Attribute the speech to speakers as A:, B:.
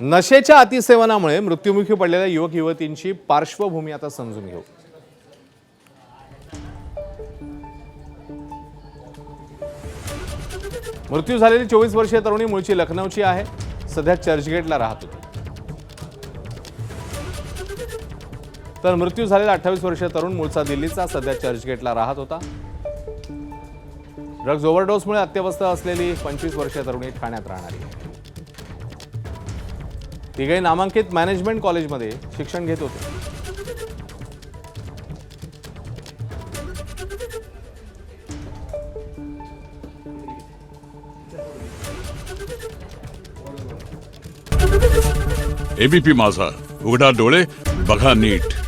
A: नशेच्या अतिसेवनामुळे मृत्युमुखी पडलेल्या युवक युवतींची पार्श्वभूमी आता समजून घेऊ। मृत्यू झालेली 24 वर्षीय तरुणी मूळची लखनौची आहे, सध्या चर्चगेटला राहत होती। तर मृत्यू झालेला 28 वर्षीय तरुण मूळचा दिल्लीचा, सध्या चर्चगेटला राहत होता। ड्रग्ज ओव्हरडोसमुळे अत्यवस्थ असलेली 25 वर्षीय तरुणी ठाण्यात राहणारी आहे। तिघे नामांकित मॅनेजमेंट कॉलेजमध्ये शिक्षण घेत होते।
B: एबीपी माझा, उघडा डोळे बघा नीट।